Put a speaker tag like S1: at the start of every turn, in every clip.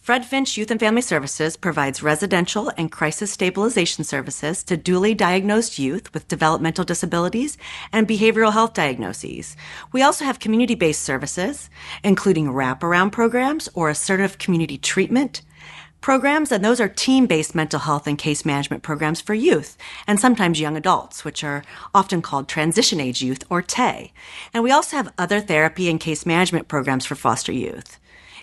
S1: Fred Finch Youth and Family Services provides residential and crisis stabilization services to duly diagnosed youth with developmental disabilities and behavioral health diagnoses. We also have community-based services, including wraparound programs or assertive community treatment programs, and those are team-based mental health and case management programs for youth and sometimes young adults, which are often called transition age youth or TAY. And we also have other therapy and case management programs for foster youth.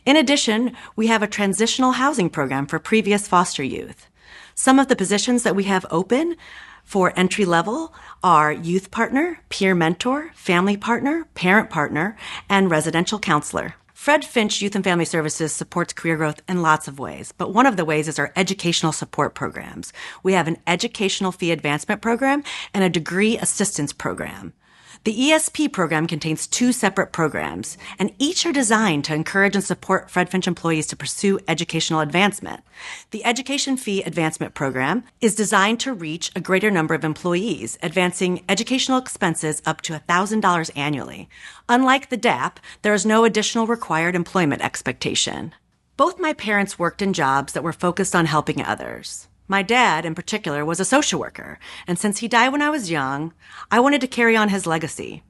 S1: In addition, we have a transitional housing program for previous foster youth. Some of the positions that we have open for entry level are youth partner, peer mentor, family partner, parent partner, and residential counselor. Fred Finch Youth and Family Services supports career growth in lots of ways, but one of the ways is our educational support programs. We have an educational fee advancement program and a degree assistance program. The ESP program contains 2 separate programs, and each are designed to encourage and support Fred Finch employees to pursue educational advancement. The Education Fee Advancement Program is designed to reach a greater number of employees, advancing educational expenses up to $1,000 annually. Unlike the DAP, there is no additional required employment expectation. Both my parents worked in jobs that were focused on helping others. My dad, in particular, was a social worker, and since he died when I was young, I wanted to carry on his legacy.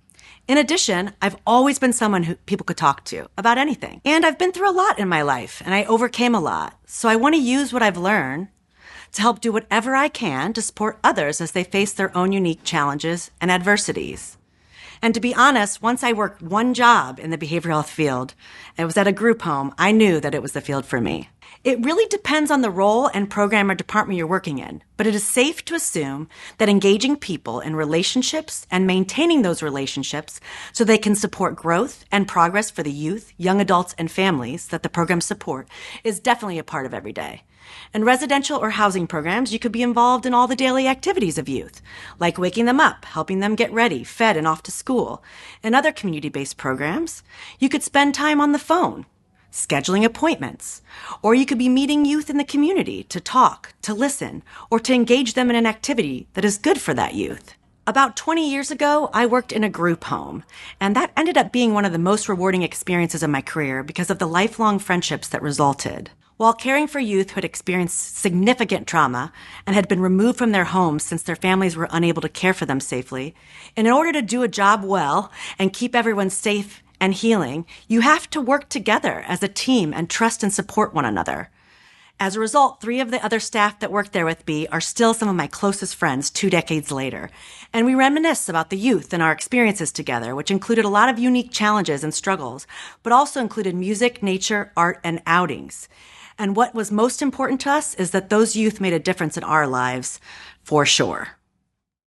S1: In addition, I've always been someone who people could talk to about anything. And I've been through a lot in my life, and I overcame a lot. So I want to use what I've learned to help do whatever I can to support others as they face their own unique challenges and adversities. And to be honest, once I worked one job in the behavioral health field, it was at a group home, I knew that it was the field for me. It really depends on the role and program or department you're working in, but it is safe to assume that engaging people in relationships and maintaining those relationships so they can support growth and progress for the youth, young adults, and families that the programs support is definitely a part of every day. In residential or housing programs, you could be involved in all the daily activities of youth, like waking them up, helping them get ready, fed, and off to school. In other community-based programs, you could spend time on the phone, scheduling appointments, or you could be meeting youth in the community to talk, to listen, or to engage them in an activity that is good for that youth. About 20 years ago, I worked in a group home, and that ended up being one of the most rewarding experiences of my career because of the lifelong friendships that resulted. While caring for youth who had experienced significant trauma and had been removed from their homes since their families were unable to care for them safely, in order to do a job well and keep everyone safe and healing, you have to work together as a team and trust and support one another. As a result, 3 of the other staff that worked there with me are still some of my closest friends 2 decades later. And we reminisce about the youth and our experiences together, which included a lot of unique challenges and struggles, but also included music, nature, art, and outings. And what was most important to us is that those youth made a difference in our lives, for sure.